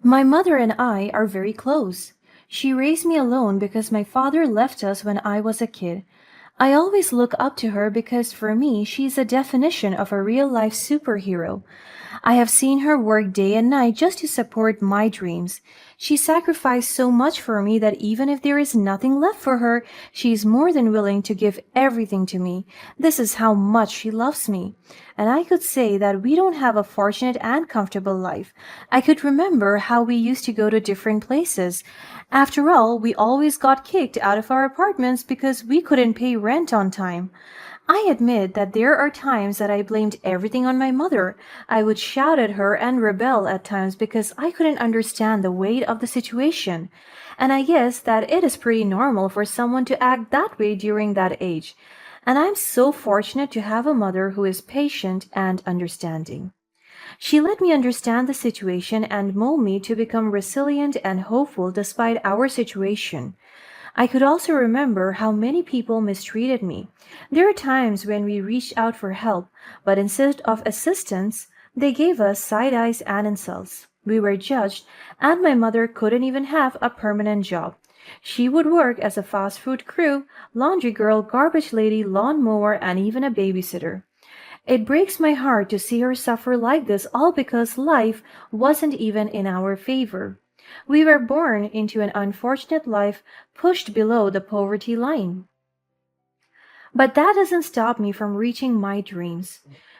My mother and I are very close. She raised me alone because my father left us when I was a kid. I always look up to her because for me, she's a definition of a real life superhero. I have seen her work day and night just to support my dreams. She sacrificed so much for me that even if there is nothing left for her, she is more than willing to give everything to me. This is how much she loves me. And I could say that we don't have a fortunate and comfortable life. I could remember how we used to go to different places. After all, we always got kicked out of our apartments because we couldn't pay rent on time. I admit that there are times that I blamed everything on my mother. I would shout at her and rebel at times because I couldn't understand the weight of the situation. And I guess that it is pretty normal for someone to act that way during that age. And I'm so fortunate to have a mother who is patient and understanding. She let me understand the situation and mold me to become resilient and hopeful despite our situation. I could also remember how many people mistreated me. There are times when we reached out for help, but instead of assistance, they gave us side eyes and insults. We were judged, and my mother couldn't even have a permanent job. She would work as a fast food crew, laundry girl, garbage lady, lawn mower, and even a babysitter. It breaks my heart to see her suffer like this all because life wasn't even in our favor. We were born into an unfortunate life pushed below the poverty line. But that doesn't stop me from reaching my dreams.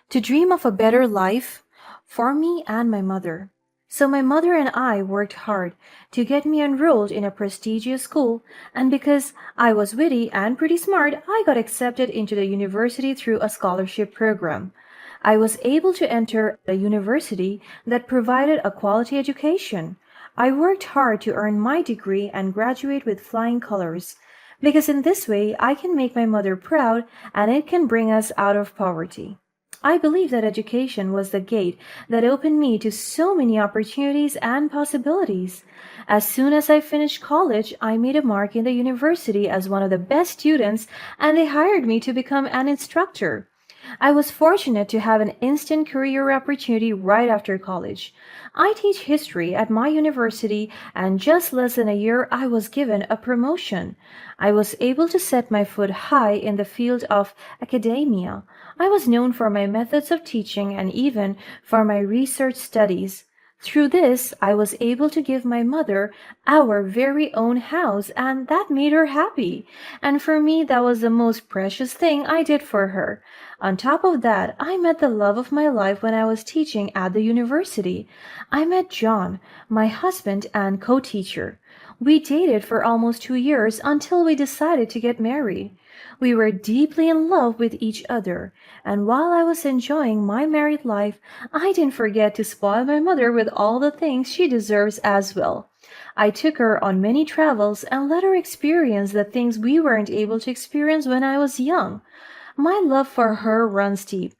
To dream of a better life for me and my mother. So my mother and I worked hard to get me enrolled in a prestigious school, and because I was witty and pretty smart, I got accepted into the university through a scholarship program. I was able to enter a university that provided a quality education. I worked hard to earn my degree and graduate with flying colors, because in this way I can make my mother proud and it can bring us out of poverty. I believe that education was the gate that opened me to so many opportunities and possibilities. As soon as I finished college, I made a mark in the university as one of the best students, and they hired me to become an instructor. I was fortunate to have an instant career opportunity right after college. I teach history at my university, and just less than a year, I was given a promotion. I was able to set my foot high in the field of academia. I was known for my methods of teaching and even for my research studies. Through this, I was able to give my mother our very own house, and that made her happy. And for me, that was the most precious thing I did for her. On top of that, I met the love of my life when I was teaching at the university. I met John, my husband and co-teacher. We dated for almost 2 years until we decided to get married. We were deeply in love with each other, and while I was enjoying my married life, I didn't forget to spoil my mother with all the things she deserves as well. I took her on many travels and let her experience the things we weren't able to experience when I was young. My love for her runs deep.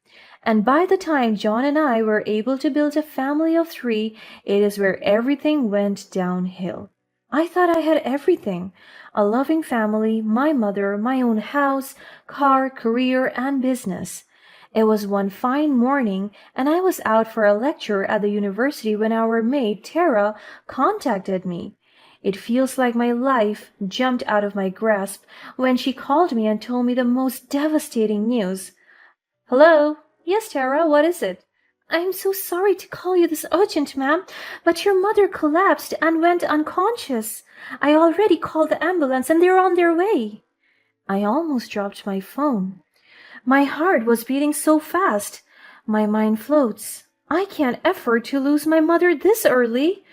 And by the time John and I were able to build a family of three, it is where everything went downhill. I thought I had everything: a loving family, my mother, my own house, car, career, and business. It was one fine morning, and I was out for a lecture at the university when our maid, Tara, contacted me. It feels like my life jumped out of my grasp when she called me and told me the most devastating news. Hello? Yes, Tara, what is it? I'm so sorry to call you this urgent, ma'am, but your mother collapsed and went unconscious. I already called the ambulance and they're on their way. I almost dropped my phone. My heart was beating so fast. My mind floats. I can't afford to lose my mother this early.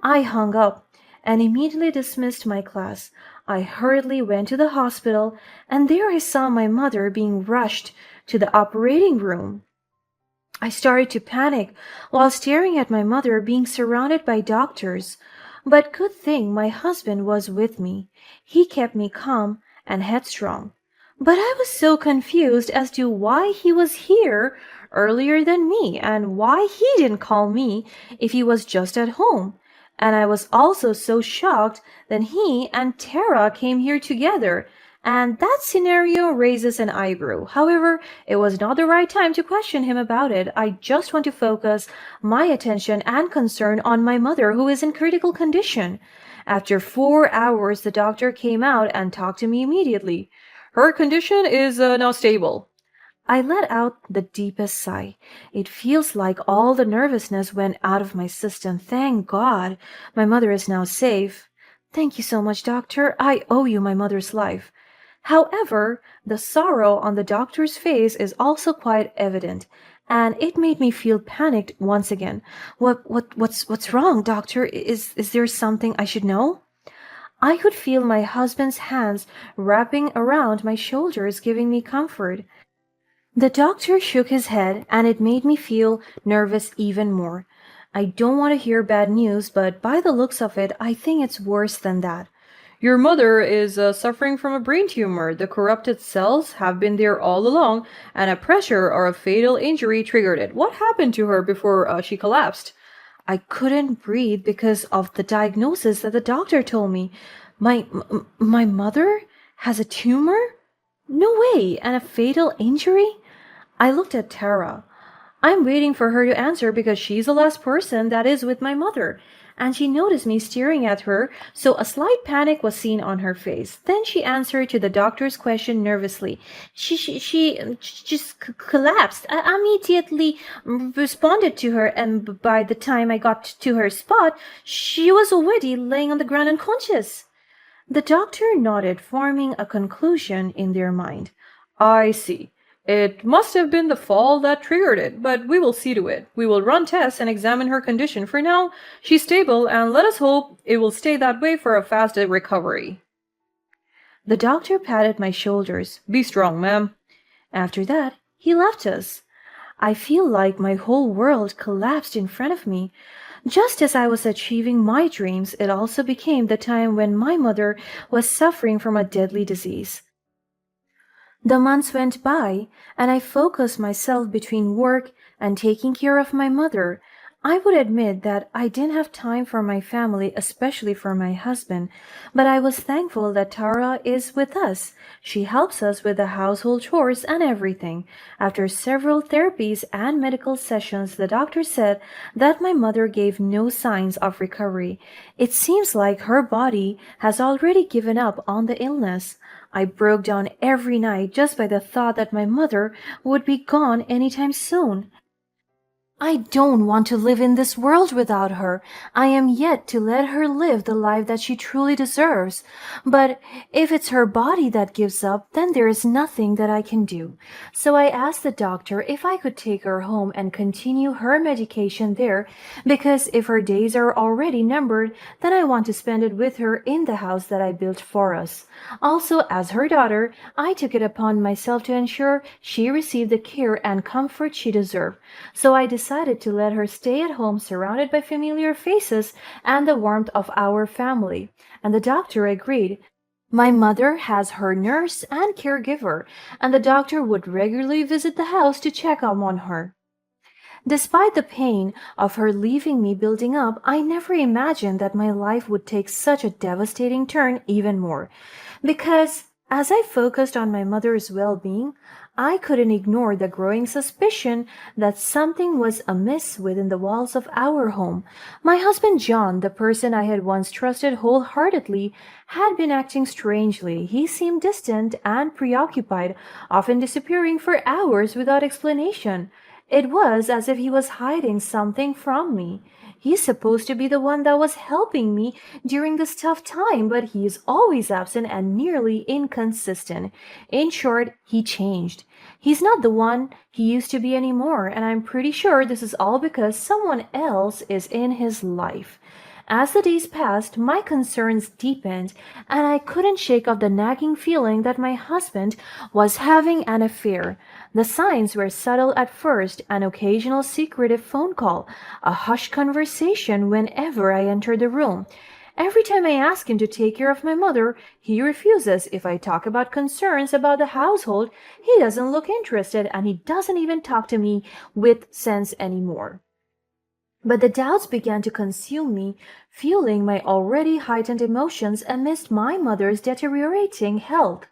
I hung up and immediately dismissed my class. I hurriedly went to the hospital, and there I saw my mother being rushed to the operating room. I started to panic while staring at my mother being surrounded by doctors. But good thing my husband was with me. He kept me calm and headstrong. But I was so confused as to why he was here earlier than me and why he didn't call me if he was just at home. And I was also so shocked that he and Tara came here together. And that scenario raises an eyebrow. However, it was not the right time to question him about it. I just want to focus my attention and concern on my mother, who is in critical condition. After 4 hours, the doctor came out and talked to me immediately. Her condition is now stable. I let out the deepest sigh. It feels like all the nervousness went out of my system. Thank God. My mother is now safe. Thank you so much, doctor. I owe you my mother's life. However, the sorrow on the doctor's face is also quite evident, and it made me feel panicked once again. What's wrong, doctor? Is there something I should know? I could feel my husband's hands wrapping around my shoulders, giving me comfort. The doctor shook his head, and it made me feel nervous even more. I don't want to hear bad news, but by the looks of it, I think it's worse than that. Your mother is suffering from a brain tumor. The corrupted cells have been there all along, and a pressure or a fatal injury triggered it. What happened to her before she collapsed? I couldn't breathe because of the diagnosis that the doctor told me. My mother has a tumor? No way, and a fatal injury? I looked at Tara. I'm waiting for her to answer because she's the last person that is with my mother. And she noticed me staring at her, so a slight panic was seen on her face. Then she answered to the doctor's question nervously. She just collapsed. I immediately responded to her, and by the time I got to her spot, she was already laying on the ground unconscious. The doctor nodded, forming a conclusion in their mind. I see. It must have been the fall that triggered it, but we will see to it. We will run tests and examine her condition. For now, she's stable, and let us hope it will stay that way for a fast recovery. The doctor patted my shoulders. Be strong, ma'am. After that, he left us. I feel like my whole world collapsed in front of me. Just as I was achieving my dreams, it also became the time when my mother was suffering from a deadly disease. The months went by, and I focused myself between work and taking care of my mother. I would admit that I didn't have time for my family, especially for my husband, but I was thankful that Tara is with us. She helps us with the household chores and everything. After several therapies and medical sessions, the doctor said that my mother gave no signs of recovery. It seems like her body has already given up on the illness. I broke down every night just by the thought that my mother would be gone anytime soon. I don't want to live in this world without her. I am yet to let her live the life that she truly deserves. But if it's her body that gives up, then there is nothing that I can do. So I asked the doctor if I could take her home and continue her medication there, because if her days are already numbered, then I want to spend it with her in the house that I built for us. Also, as her daughter, I took it upon myself to ensure she received the care and comfort she deserved. So I decided to let her stay at home surrounded by familiar faces and the warmth of our family. And the doctor agreed. My mother has her nurse and caregiver, and the doctor would regularly visit the house to check up on her. Despite the pain of her leaving me building up, I never imagined that my life would take such a devastating turn even more. Because as I focused on my mother's well-being, I couldn't ignore the growing suspicion that something was amiss within the walls of our home. My husband John, the person I had once trusted wholeheartedly, had been acting strangely. He seemed distant and preoccupied, often disappearing for hours without explanation. It was as if he was hiding something from me. He's supposed to be the one that was helping me during this tough time, but he is always absent and nearly inconsistent. In short, he changed. He's not the one he used to be anymore, and I'm pretty sure this is all because someone else is in his life. As the days passed, my concerns deepened, and I couldn't shake off the nagging feeling that my husband was having an affair. The signs were subtle at first, an occasional secretive phone call, a hushed conversation whenever I entered the room. Every time I ask him to take care of my mother, he refuses. If I talk about concerns about the household, he doesn't look interested, and he doesn't even talk to me with sense anymore. But the doubts began to consume me, fueling my already heightened emotions amidst my mother's deteriorating health.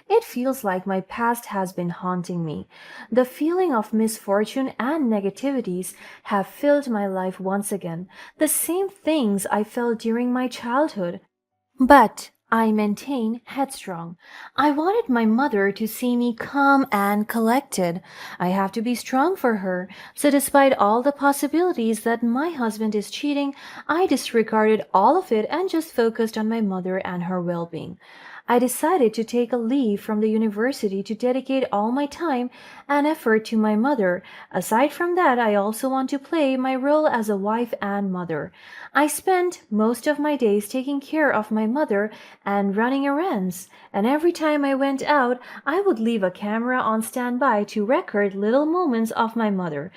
It feels like my past has been haunting me. The feeling of misfortune and negativities have filled my life once again, the same things I felt during my childhood. But I maintain headstrong. I wanted my mother to see me calm and collected. I have to be strong for her. So despite all the possibilities that my husband is cheating, I disregarded all of it and just focused on my mother and her well-being. I decided to take a leave from the university to dedicate all my time and effort to my mother. Aside from that, I also want to play my role as a wife and mother. I spent most of my days taking care of my mother and running errands, and every time I went out, I would leave a camera on standby to record little moments of my mother,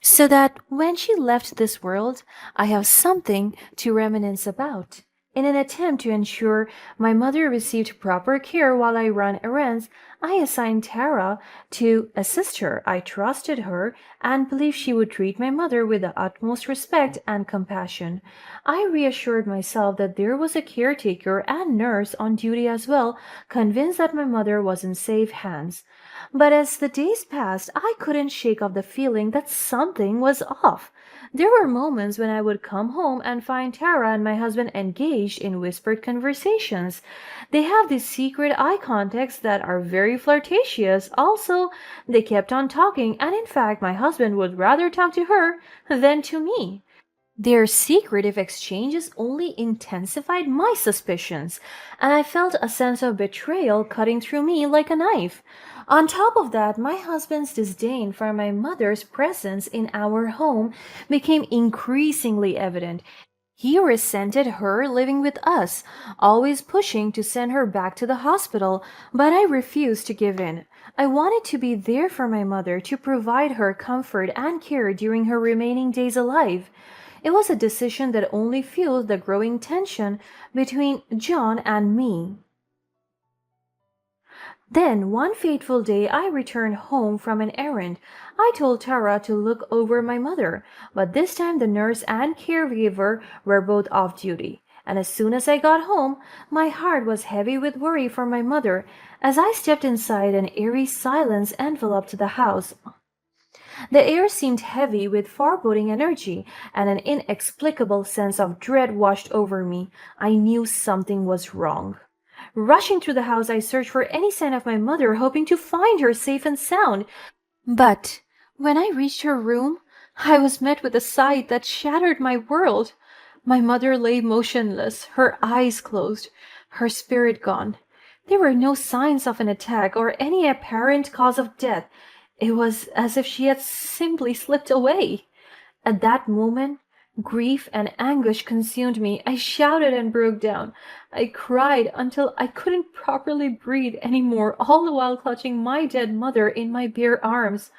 so that when she left this world, I have something to reminisce about. In an attempt to ensure my mother received proper care while I ran errands, I assigned Tara to assist her. I trusted her and believed she would treat my mother with the utmost respect and compassion. I reassured myself that there was a caretaker and nurse on duty as well, convinced that my mother was in safe hands. But as the days passed, I couldn't shake off the feeling that something was off. There were moments when I would come home and find Tara and my husband engaged in whispered conversations. They have these secret eye contacts that are very flirtatious. Also, they kept on talking, and in fact, my husband would rather talk to her than to me. Their secretive exchanges only intensified my suspicions, and I felt a sense of betrayal cutting through me like a knife. On top of that, my husband's disdain for my mother's presence in our home became increasingly evident. He resented her living with us, always pushing to send her back to the hospital, but I refused to give in. I wanted to be there for my mother to provide her comfort and care during her remaining days alive. It was a decision that only fueled the growing tension between John and me. Then, one fateful day, I returned home from an errand. I told Tara to look over my mother, but this time the nurse and caregiver were both off duty. And as soon as I got home, my heart was heavy with worry for my mother. As I stepped inside, an eerie silence enveloped the house. The air seemed heavy with foreboding energy, and an inexplicable sense of dread washed over me. I knew something was wrong. Rushing through the house, I searched for any sign of my mother, hoping to find her safe and sound. But when I reached her room, I was met with a sight that shattered my world. My mother lay motionless, her eyes closed, her spirit gone. There were no signs of an attack or any apparent cause of death. It was as if she had simply slipped away. At that moment, grief and anguish consumed me. I shouted and broke down. I cried until I couldn't properly breathe anymore, all the while clutching my dead mother in my bare arms.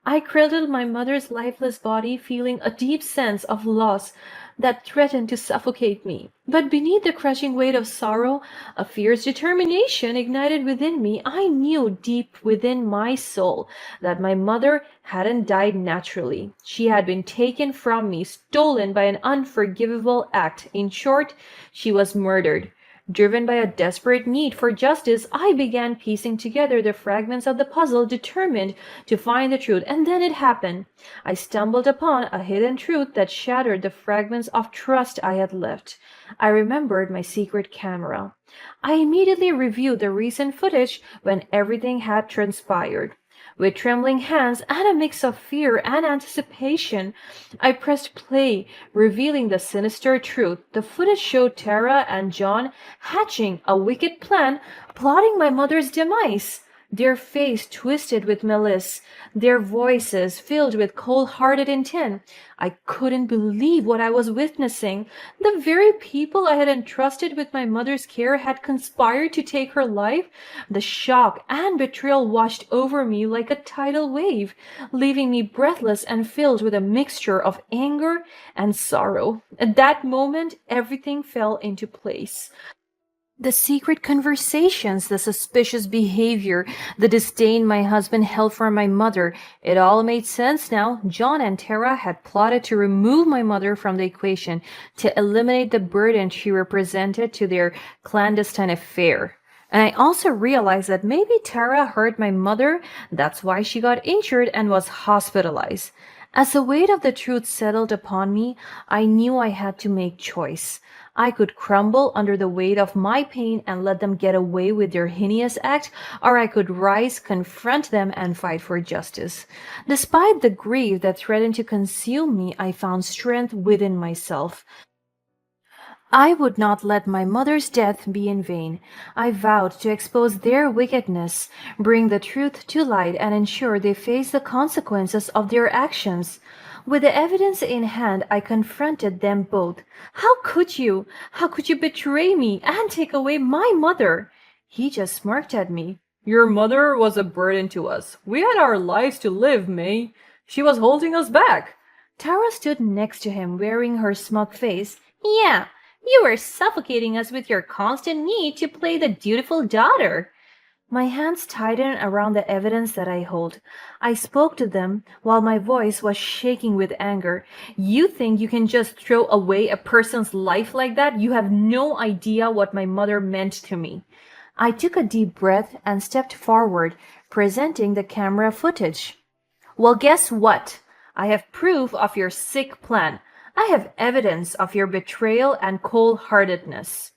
I cradled my mother's lifeless body, feeling a deep sense of loss that threatened to suffocate me. But beneath the crushing weight of sorrow, a fierce determination ignited within me. I knew deep within my soul that my mother hadn't died naturally. She had been taken from me, stolen by an unforgivable act. In short, she was murdered. Driven by a desperate need for justice, I began piecing together the fragments of the puzzle, determined to find the truth. And then it happened. I stumbled upon a hidden truth that shattered the fragments of trust I had left. I remembered my secret camera. I immediately reviewed the recent footage when everything had transpired. With trembling hands and a mix of fear and anticipation, I pressed play, revealing the sinister truth. The footage showed Tara and John hatching a wicked plan, plotting my mother's demise. Their face twisted with malice, their voices filled with cold-hearted intent. I couldn't believe what I was witnessing. The very people I had entrusted with my mother's care had conspired to take her life. The shock and betrayal washed over me like a tidal wave, leaving me breathless and filled with a mixture of anger and sorrow. At that moment, everything fell into place. The secret conversations, the suspicious behavior, the disdain my husband held for my mother, it all made sense now. John and Tara had plotted to remove my mother from the equation, to eliminate the burden she represented to their clandestine affair. And I also realized that maybe Tara hurt my mother, that's why she got injured and was hospitalized. As the weight of the truth settled upon me, I knew I had to make choice. I could crumble under the weight of my pain and let them get away with their heinous act, or I could rise, confront them, and fight for justice. Despite the grief that threatened to consume me, I found strength within myself. I would not let my mother's death be in vain. I vowed to expose their wickedness, bring the truth to light, and ensure they face the consequences of their actions. With the evidence in hand, I confronted them both. How could you? How could you betray me and take away my mother? He just smirked at me. Your mother was a burden to us. We had our lives to live, May. She was holding us back. Tara stood next to him, wearing her smug face. Yeah, you were suffocating us with your constant need to play the dutiful daughter. My hands tightened around the evidence that I hold. I spoke to them while my voice was shaking with anger. You think you can just throw away a person's life like that? You have no idea what my mother meant to me. I took a deep breath and stepped forward, presenting the camera footage. Well, guess what? I have proof of your sick plan. I have evidence of your betrayal and cold-heartedness.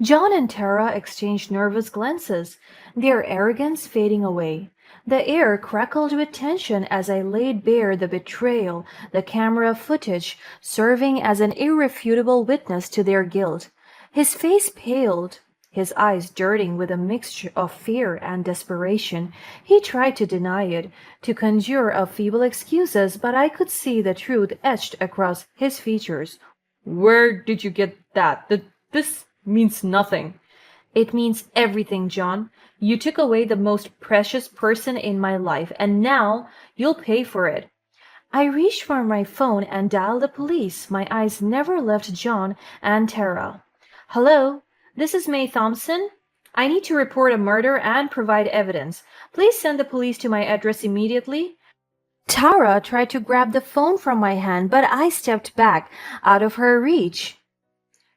John and Tara exchanged nervous glances, their arrogance fading away. The air crackled with tension as I laid bare the betrayal, the camera footage serving as an irrefutable witness to their guilt. His face paled, his eyes darting with a mixture of fear and desperation. He tried to deny it, to conjure up feeble excuses, but I could see the truth etched across his features. Where did you get that? This means nothing. It means everything, John. You took away the most precious person in my life, and now you'll pay for it. I reached for my phone and dialed the police. My eyes never left John and Tara. Hello, this is May Thompson. I need to report a murder and provide evidence. Please send the police to my address immediately. Tara tried to grab the phone from my hand, but I stepped back, out of her reach.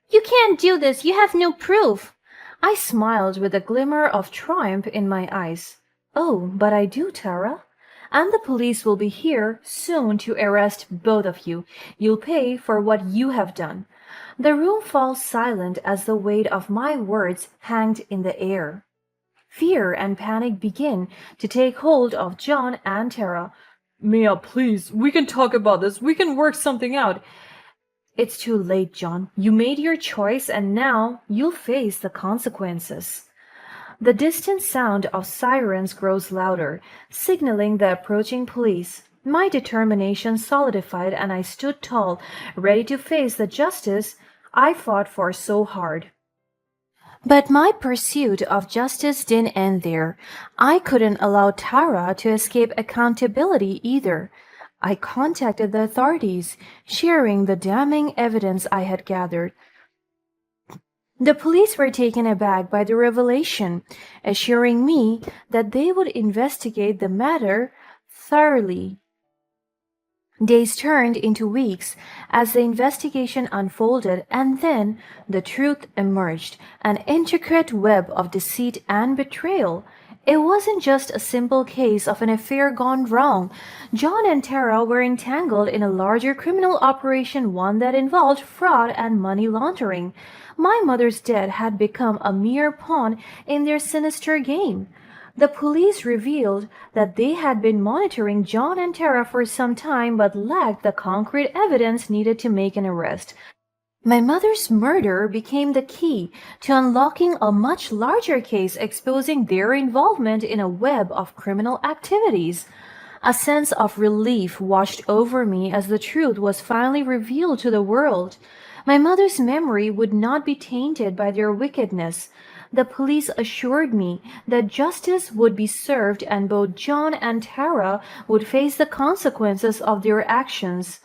You can't do this. You have no proof. I smiled with a glimmer of triumph in my eyes. Oh, but I do, Tara. And the police will be here soon to arrest both of you. You'll pay for what you have done. The room falls silent as the weight of my words hanged in the air. Fear and panic begin to take hold of John and Tara. Mia, please, we can talk about this. We can work something out. It's too late, John. You made your choice and now you'll face the consequences. The distant sound of sirens grows louder, signaling the approaching police. My determination solidified and I stood tall, ready to face the justice I fought for so hard. But my pursuit of justice didn't end there. I couldn't allow Tara to escape accountability either. I contacted the authorities, sharing the damning evidence I had gathered. The police were taken aback by the revelation, assuring me that they would investigate the matter thoroughly. Days turned into weeks as the investigation unfolded, and then the truth emerged, an intricate web of deceit and betrayal. It wasn't just a simple case of an affair gone wrong. John and Tara were entangled in a larger criminal operation, one that involved fraud and money laundering. My mother's death had become a mere pawn in their sinister game. The police revealed that they had been monitoring John and Tara for some time but lacked the concrete evidence needed to make an arrest. My mother's murder became the key to unlocking a much larger case exposing their involvement in a web of criminal activities. A sense of relief washed over me as the truth was finally revealed to the world. My mother's memory would not be tainted by their wickedness. The police assured me that justice would be served and both John and Tara would face the consequences of their actions.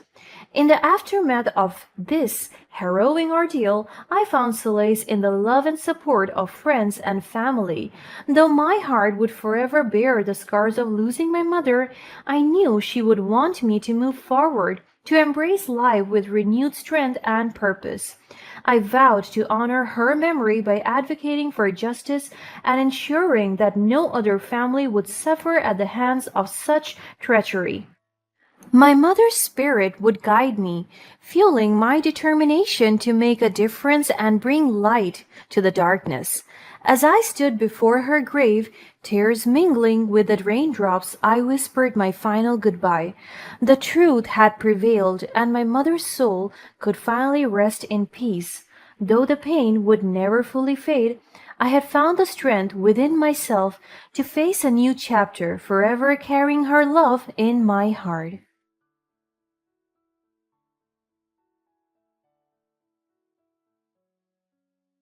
In the aftermath of this harrowing ordeal, I found solace in the love and support of friends and family. Though my heart would forever bear the scars of losing my mother, I knew she would want me to move forward, to embrace life with renewed strength and purpose. I vowed to honor her memory by advocating for justice and ensuring that no other family would suffer at the hands of such treachery. My mother's spirit would guide me, fueling my determination to make a difference and bring light to the darkness. As I stood before her grave, tears mingling with the raindrops, I whispered my final goodbye. The truth had prevailed, and my mother's soul could finally rest in peace. Though the pain would never fully fade, I had found the strength within myself to face a new chapter, forever carrying her love in my heart.